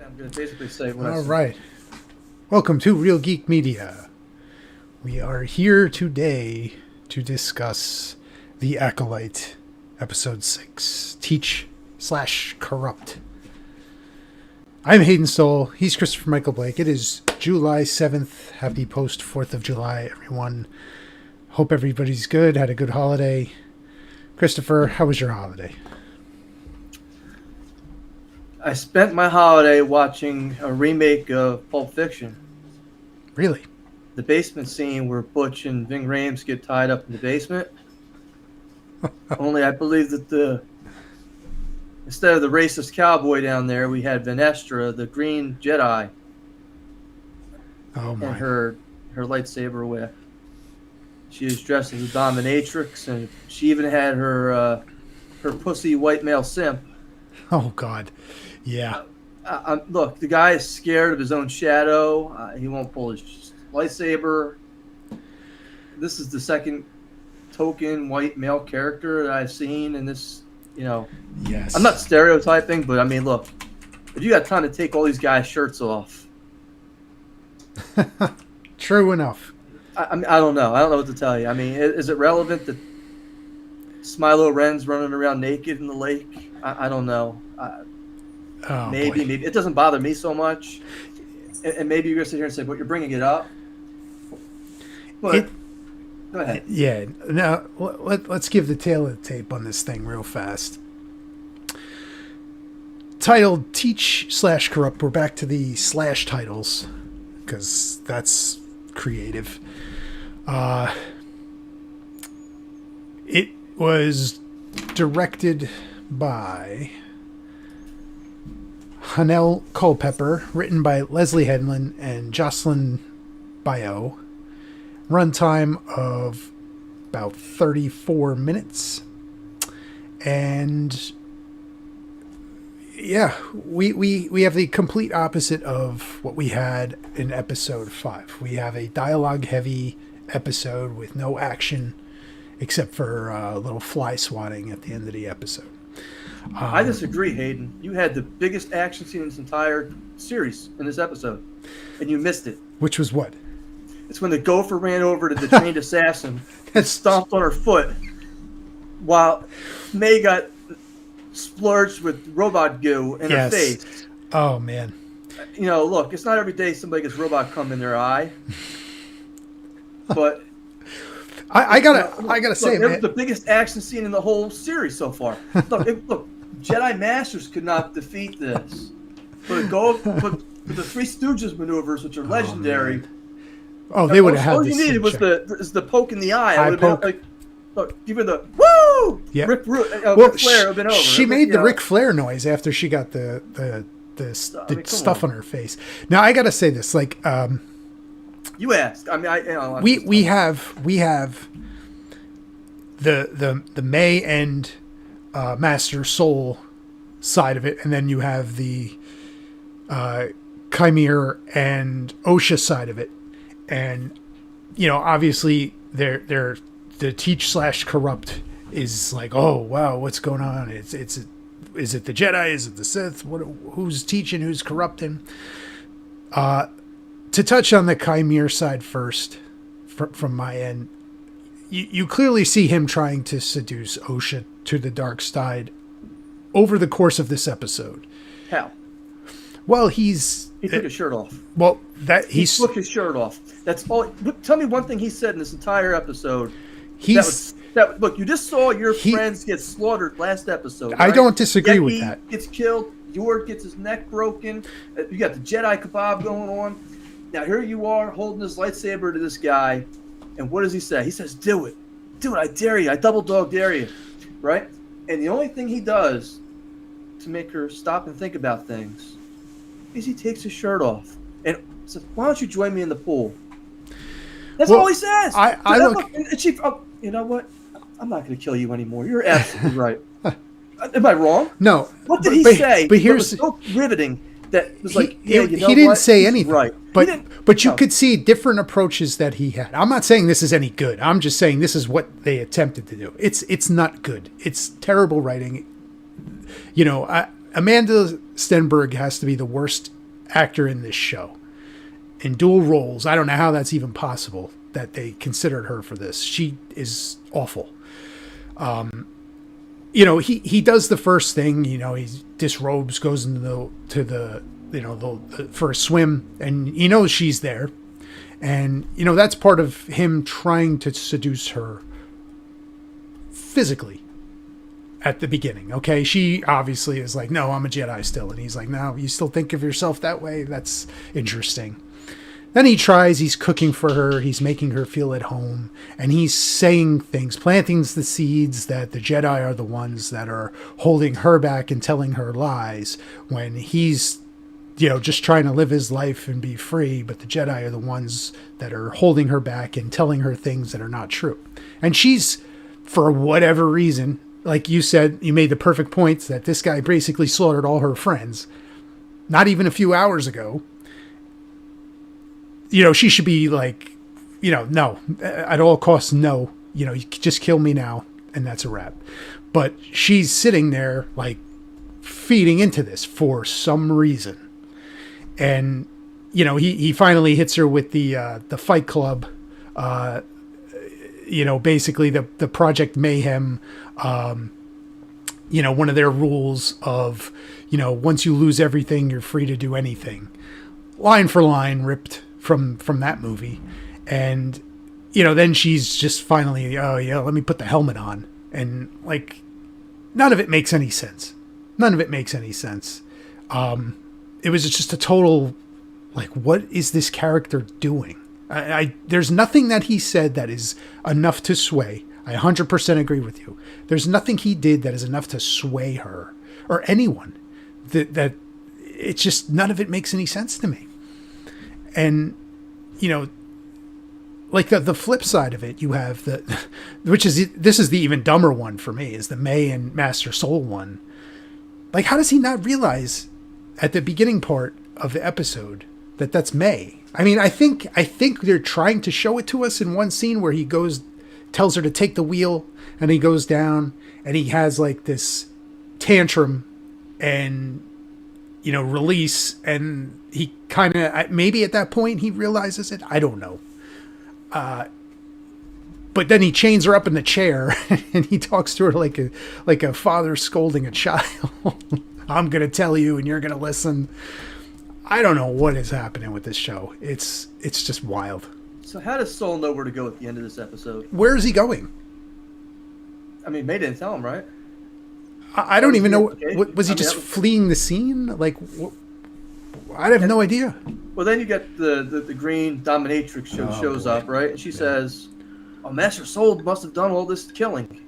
I'm going to basically say what I All said. right. Welcome to Real Geek Media. We are here today to discuss The Acolyte, Episode 6, Teach/Corrupt. I'm Hayden Stoll. He's Christopher Michael Blake. It is July 7th. Happy post 4th of July, everyone. Hope everybody's good. Had a good holiday. Christopher, how was your holiday? I spent my holiday watching a remake of Pulp Fiction. Really? The basement scene where Butch and Ving Rhames get tied up in the basement. Only I believe that instead of the racist cowboy down there, we had Venestra, the green Jedi, Oh my. and her lightsaber whip. She was dressed as a dominatrix, and she even had her pussy white male simp. Oh God. Yeah. Look, the guy is scared of his own shadow. He won't pull his lightsaber. This is the second token white male character that I've seen in this. Yes. I'm not stereotyping, but I mean, look, if you got time to take all these guys' shirts off, True enough. I don't know. I don't know what to tell you. I mean, is it relevant that Smilo Ren's running around naked in the lake? I don't know. Maybe. It doesn't bother me so much. And maybe you're going to sit here and say, but you're bringing it up. But go ahead. Yeah. Now, let's give the tail of the tape on this thing real fast. Titled Teach/Corrupt. We're back to the slash titles because that's creative. It was directed by Hanel Culpepper, written by Leslie Headland and Jocelyn Baio. Runtime of about 34 minutes. And yeah, we have the complete opposite of what we had in episode 5. We have a dialogue heavy episode with no action except for a little fly swatting at the end of the episode. I disagree, Hayden. You had the biggest action scene in this entire series in this episode, and you missed it. Which was what? It's when the gopher ran over to the trained assassin and stomped on her foot while May got splurged with robot goo in her face. Oh, man. Look, it's not every day somebody gets robot cum in their eye, but I gotta say, it was the biggest action scene in the whole series so far. Look, Jedi Masters could not defeat this, but the Three Stooges maneuvers, which are legendary. Oh, they would have had all this. You needed was the poke in the eye. Eye poke. Look, give her the woo. Yep. Ric Flair would have been over. She made the Ric Flair noise after she got the stuff on her face. Now I gotta say this, like. You asked. I mean, we have the May and Master Soul side of it, and then you have the Chimere and OSHA side of it, and obviously they're the Teach/Corrupt is like, oh wow, what's going on? Is it the Jedi? Is it the Sith? Who's teaching? Who's corrupting? To touch on the Chimere side first, from my end, you clearly see him trying to seduce OSHA to the dark side over the course of this episode. How? Well, he took his shirt off. Well, he took his shirt off. That's all. Tell me one thing he said in this entire episode. Look, you just saw your friends get slaughtered last episode. Right? I don't disagree with that. He gets killed. York gets his neck broken. You got the Jedi kebab going on. Now here you are holding his lightsaber to this guy, and what does he say? He says, "Do it, I dare you. I double dog dare you," right? And the only thing he does to make her stop and think about things is he takes his shirt off and says, "Why don't you join me in the pool?" That's all he says. And she, you know what? I'm not going to kill you anymore. You're absolutely right. Am I wrong? No. What did he say? But here's so riveting. That was like, he didn't say anything. Right. But you could see different approaches that he had. I'm not saying this is any good. I'm just saying this is what they attempted to do. It's not good. It's terrible writing. Amanda Stenberg has to be the worst actor in this show. In dual roles, I don't know how that's even possible that they considered her for this. She is awful. He does the first thing. He disrobes, goes into the for a swim, and he knows she's there, and that's part of him trying to seduce her physically at the beginning. Okay, she obviously is like, no, I'm a Jedi still, and he's like, no, you still think of yourself that way? That's interesting. Then he's cooking for her, he's making her feel at home, and he's saying things, planting the seeds that the Jedi are the ones that are holding her back and telling her lies, when he's, just trying to live his life and be free, but the Jedi are the ones that are holding her back and telling her things that are not true. And she's, for whatever reason, like you said, you made the perfect points that this guy basically slaughtered all her friends, not even a few hours ago. She should be like, no, at all costs, no, you just kill me now, and that's a wrap. But she's sitting there, like, feeding into this for some reason. And, he finally hits her with the Fight Club, basically the Project Mayhem, one of their rules of, once you lose everything, you're free to do anything. Line for line, ripped from that movie. And then she's just finally, oh yeah, let me put the helmet on, and like none of it makes any sense. It was just a total, like, what is this character doing? There's nothing that he said that is enough to sway. I 100% agree with you. There's nothing he did that is enough to sway her or anyone. That it's just, none of it makes any sense to me. And, like the flip side of it, you have this is the even dumber one for me, is the May and Master Soul one. Like, how does he not realize at the beginning part of the episode that that's May? I mean, I think they're trying to show it to us in one scene where he tells her to take the wheel, and he goes down and he has like this tantrum and, release, and he kind of, maybe at that point he realizes it. I don't know. But then he chains her up in the chair and he talks to her like a father scolding a child. I'm going to tell you and you're going to listen. I don't know what is happening with this show. It's just wild. So how does Soul know where to go at the end of this episode? Where is he going? I mean, May didn't tell him, right? I don't even know. Was he just fleeing the scene? Like, I have no idea. Well, then you get the green dominatrix shows up, right? And she says, "Oh, Master Soul must have done all this killing."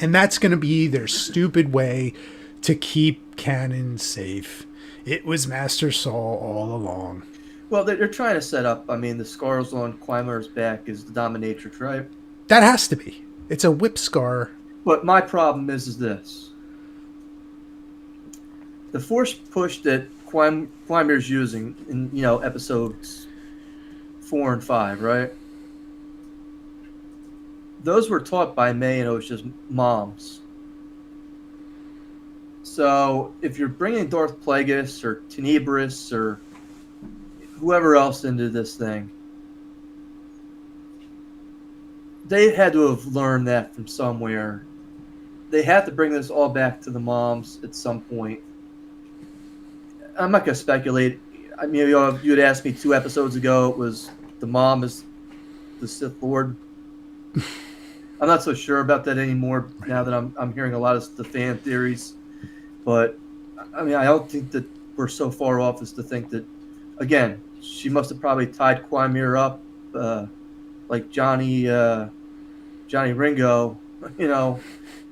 And that's going to be their stupid way to keep canon safe. It was Master Soul all along. Well, they're trying to set up, I mean, the scars on Clymer's back is the dominatrix, right? That has to be. It's a whip scar. But my problem is this. The force push that Clymer's using in, episodes 4 and 5, right? Those were taught by May and Osha's moms. So if you're bringing Darth Plagueis or Tenebris or whoever else into this thing, they had to have learned that from somewhere. They had to bring this all back to the moms at some point. I'm not going to speculate. I mean, you had asked me 2 episodes ago, it was the mom is the Sith Lord. I'm not so sure about that anymore now that I'm hearing a lot of the fan theories. But, I mean, I don't think that we're so far off as to think that, again, she must have probably tied Quimir up like Johnny Ringo,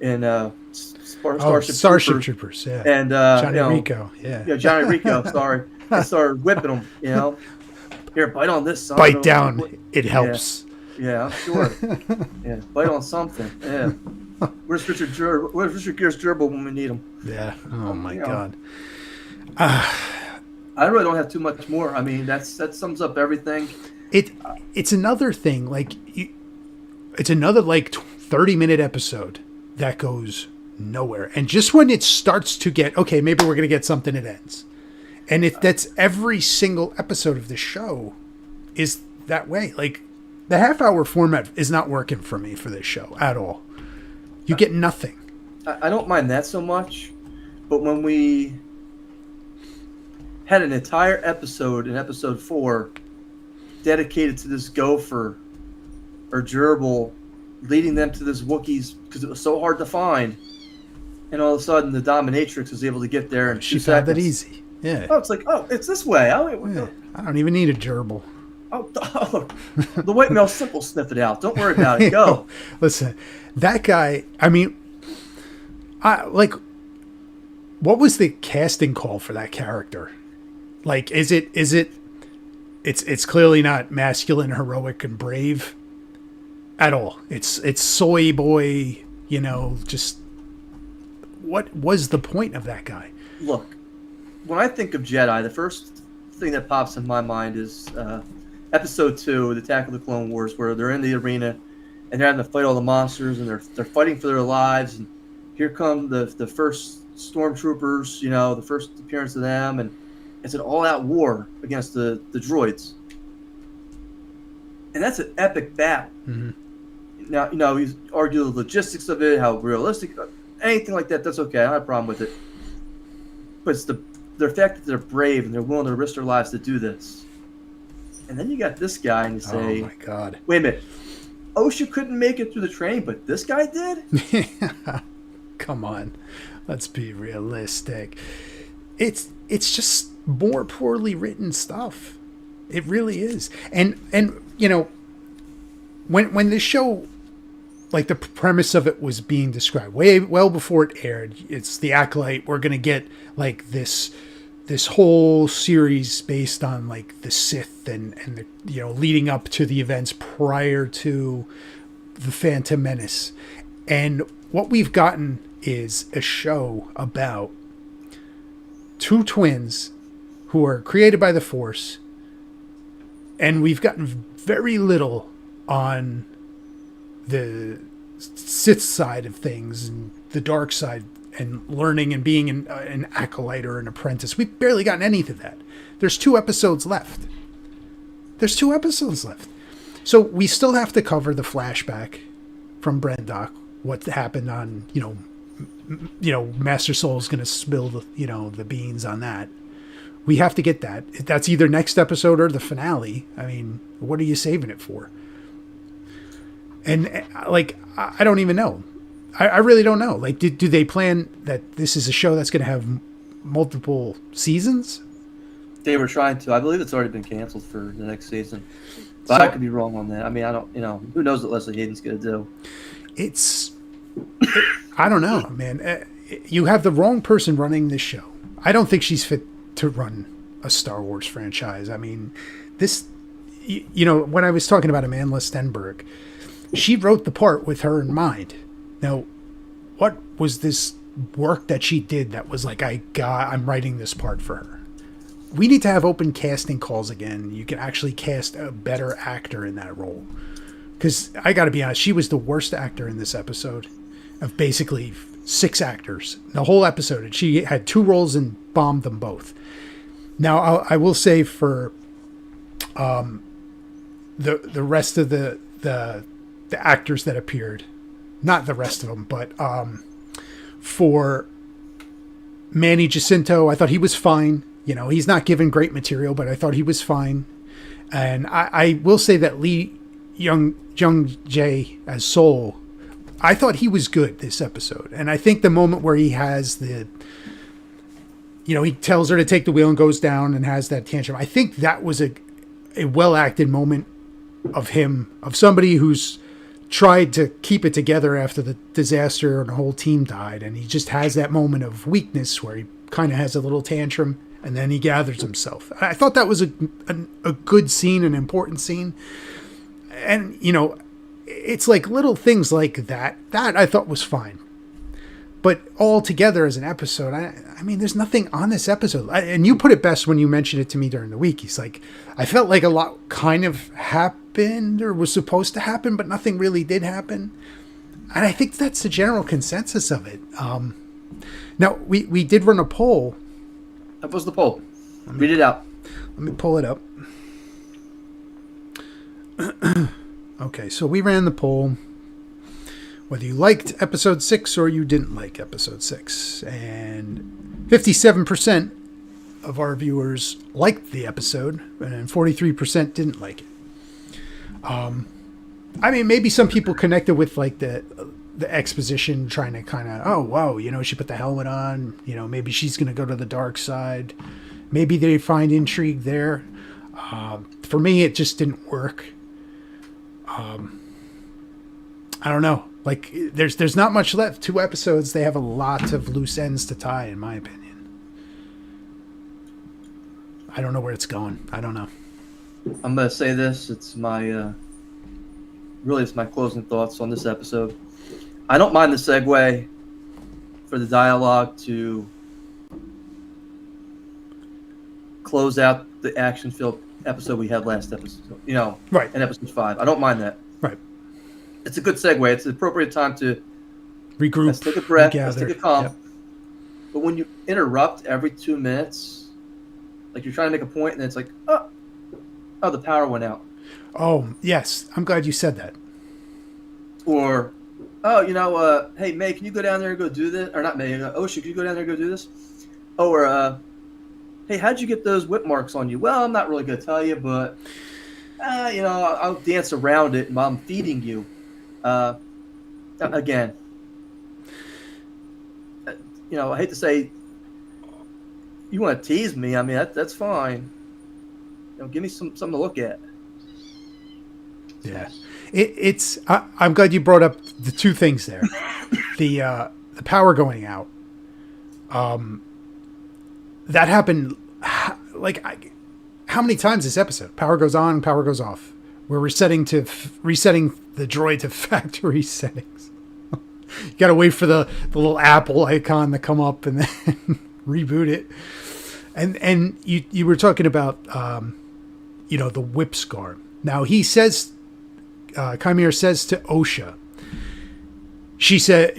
in Starship Troopers, yeah. And Johnny Rico, yeah. Yeah, Johnny Rico, sorry. I started whipping him, Here, bite on this, son. Bite down, it helps. Yeah, I'm sure. Yeah, bite on something, yeah. Where's Richard Gere's gerbil when we need him? Yeah. Oh my God. I really don't have too much more. I mean, that sums up everything. It's another thing. Like, it's another 30-minute episode that goes nowhere. And just when it starts to get, okay, maybe we're going to get something, it ends. And if that's every single episode of the show is that way. Like, the half-hour format is not working for me for this show at all. You get nothing. I don't mind that so much, but when we had an entire episode in episode 4 dedicated to this gopher or gerbil, leading them to this Wookiees because it was so hard to find, and all of a sudden the dominatrix was able to get there in 2 She seconds. found that easy. Yeah. Oh, it's like, oh, it's this way. Yeah. I don't even need a gerbil. Oh, the white male simple sniff it out. Don't worry about it. Go. Listen, that guy, I mean, what was the casting call for that character? Like, it's clearly not masculine, heroic, and brave at all. It's soy boy, just what was the point of that guy? Look, when I think of Jedi, the first thing that pops in my mind is episode 2, the Attack of the Clone Wars, where they're in the arena and they're having to fight all the monsters and they're fighting for their lives, and here come the first stormtroopers, the first appearance of them, and it's an all-out war against the droids. And that's an epic battle. Mm-hmm. Now, you argue the logistics of it, how realistic, anything like that, that's okay. I don't have a problem with it. But it's the fact that they're brave and they're willing to risk their lives to do this. And then you got this guy and you say, oh my God. Wait a minute. OSHA couldn't make it through the training, but this guy did? Come on. Let's be realistic. It's just more poorly written stuff. It really is. And when this show, like, the premise of it was being described well before it aired, it's the Acolyte. We're going to get like this whole series based on like the Sith and the, leading up to the events prior to the Phantom Menace. And what we've gotten is a show about 2 twins who are created by the Force, and we've gotten very little on the Sith side of things and the dark side and learning and being an acolyte or an apprentice. We've barely gotten any of that. There's 2 episodes left. So we still have to cover the flashback from Brendok, what happened on, Master Soul's going to spill the beans on that. We have to get that. That's either next episode or the finale. I mean, what are you saving it for? And like, I don't even know. I really don't know. Like, do they plan that this is a show that's going to have multiple seasons? They were trying to. I believe it's already been canceled for the next season. But I could be wrong on that. I mean, I don't, who knows what Leslie Hayden's going to do. I don't know, man. You have the wrong person running this show. I don't think she's fit to run a Star Wars franchise. I mean, this, when I was talking about Amanda Stenberg, she wrote the part with her in mind. Now, what was this work that she did that was like, I'm writing this part for her? We need to have open casting calls again. You can actually cast a better actor in that role. Because I got to be honest, she was the worst actor in this episode of basically 6 actors. The whole episode. And she had 2 roles and bombed them both. Now, I will say for the rest of the actors that appeared, not the rest of them, but for Manny Jacinto, I thought he was fine. He's not given great material, but I thought he was fine. And I will say that Lee Jung Jae as Soul, I thought he was good this episode. And I think the moment where he has he tells her to take the wheel and goes down and has that tantrum, I think that was a well-acted moment of him, of somebody who's tried to keep it together after the disaster and the whole team died. And he just has that moment of weakness where he kind of has a little tantrum and then he gathers himself. I thought that was a good scene, an important scene. And, it's like little things like that I thought was fine. But all together as an episode, I mean, there's nothing on this episode. And you put it best when you mentioned it to me during the week. He's like, I felt like a lot kind of happened or was supposed to happen, but nothing really did happen. And I think that's the general consensus of it. Now, we did run a poll. That was the poll. Read it out. Let me pull it up. Okay, so we ran the poll whether you liked episode 6 or you didn't like episode 6. And 57% of our viewers liked the episode, and 43% didn't like it. I mean, maybe some people connected with like the exposition, trying to kind of, oh, wow, you know, she put the helmet on, you know, maybe she's going to go to the dark side. Maybe they find intrigue there. For me, it just didn't work. I don't know. Like, there's not much left. 2 episodes, they have a lot of loose ends to tie, in my opinion. I don't know where it's going. I don't know. I'm going to say this. It's my, it's my closing thoughts on this episode. I don't mind the segue for the dialogue to close out the action-filled episode we had last episode. You know, right. In episode 5. I don't mind that. Right. It's a good segue. It's the appropriate time to regroup. Let's take a breath. Regather. Let's take a calm. Yep. But when you interrupt every 2 minutes, like you're trying to make a point, and it's like, oh, the power went out. Oh, yes. I'm glad you said that. Or, oh, you know, hey, May, can you go down there and go do this? Or not May, Osha, can you go down there and go do this? Oh, or, hey, how'd you get those whip marks on you? Well, I'm not really going to tell you, but, you know, I'll dance around it while I'm feeding you. Again, you know, I hate to say, you want to tease me, I mean, that's fine. You know, give me something to look at. Yeah. I'm glad you brought up the 2 things there. The power going out. That happened like how many times this episode? Power goes on, power goes off. We're resetting the droid to factory settings. You got to wait for the little Apple icon to come up and then reboot it. And you were talking about you know, the whip scar. Now he says, Chimera says to Osha, she said,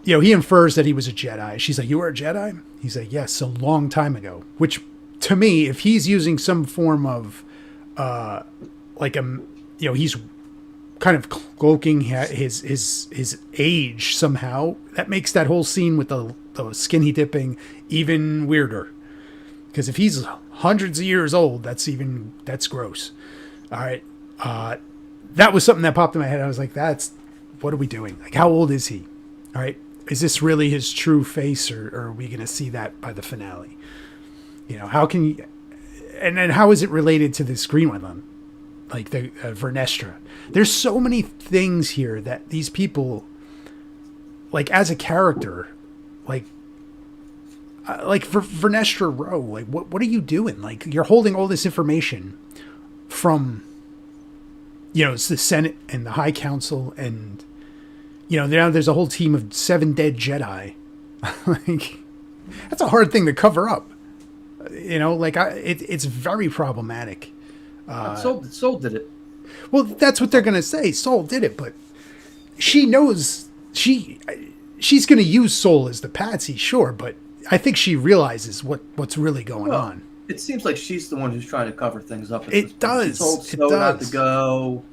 you know, he infers that he was a Jedi. She's like, you were a Jedi? He's like, yes, a long time ago. Which, to me, if he's using some form of, like you know, he's kind of cloaking his age somehow, that makes that whole scene with the skinny dipping even weirder. Because if he's hundreds of years old, that's gross. All right. That was something that popped in my head. I was like, what are we doing? Like, how old is he? All right. Is this really his true face, or are we going to see that by the finale? You know, how can you, and then how is it related to this green one? Like the Vernestra. There's so many things here that these people, like as a character, like for Vernestra Rowe, like what are you doing? Like, you're holding all this information from, you know, it's the Senate and the High Council, and you know, there's a whole team of 7 dead Jedi. Like, that's a hard thing to cover up. You know, like it's very problematic. Soul did it. Well, that's what they're gonna say. Soul did it, but she knows she's gonna use Soul as the patsy, sure, but I think she realizes what's really going on. It seems like she's the one who's trying to cover things up. It does. She told Snow not to go,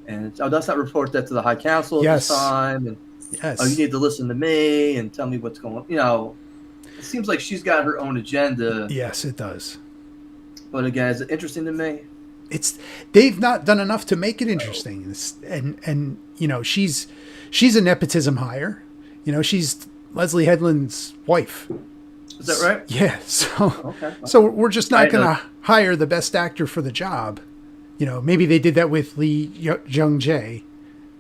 and let's not report that to the High Council at this time. And yes. You need to listen to me and tell me what's going on. You know, it seems like she's got her own agenda. Yes, it does. But again, is it interesting to me? They've not done enough to make it interesting. And you know, she's a nepotism hire. You know, she's Leslie Headland's wife. Is that right? Yeah. So, okay. So we're just not going to hire the best actor for the job. You know, maybe they did that with Lee Jung-jae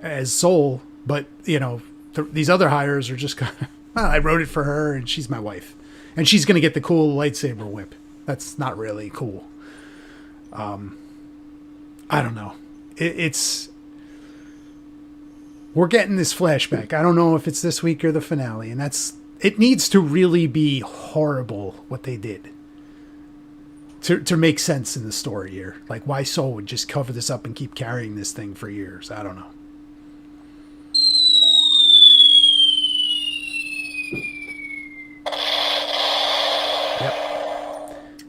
as Soul, but you know, these other hires are just kind of, I wrote it for her and she's my wife, and she's going to get the cool lightsaber whip. That's not really cool. I don't know. We're getting this flashback. I don't know if it's this week or the finale, and it needs to really be horrible what they did to make sense in the story here. Like, why Soul would just cover this up and keep carrying this thing for years. I don't know.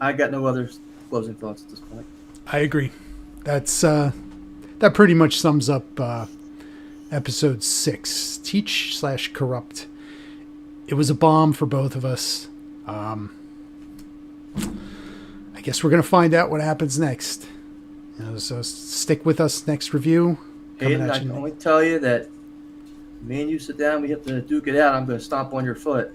I got no other closing thoughts at this point. I agree. That's that pretty much sums up episode 6, Teach/Corrupt. It was a bomb for both of us. I guess we're gonna find out what happens next. So stick with us next review. Hayden, I can only tell you that me and you sit down, we have to duke it out. I'm going to stomp on your foot.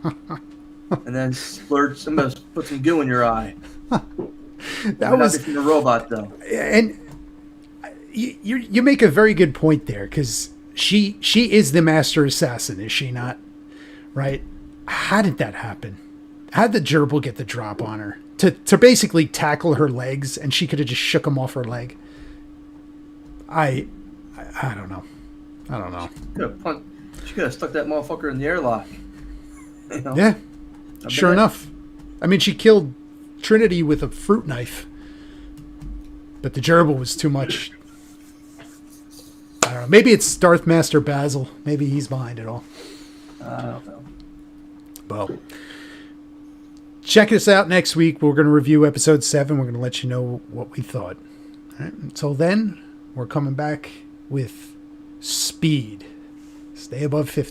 And then splurge, I'm going to put some goo in your eye. That was from the robot, though. And you make a very good point there, because she is the master assassin, is she not? Right? How did that happen? How did the gerbil get the drop on her? To basically tackle her legs, and she could have just shook him off her leg. I don't know. I don't know. She could have stuck that motherfucker in the airlock. You know? Yeah. Sure enough. I mean, she killed Trinity with a fruit knife. But the gerbil was too much. I don't know. Maybe it's Darth Master Basil. Maybe he's behind it all. I don't know. Well, check us out next week. We're going to review episode 7. We're going to let you know what we thought. All right. Until then, we're coming back with speed. Stay above 50.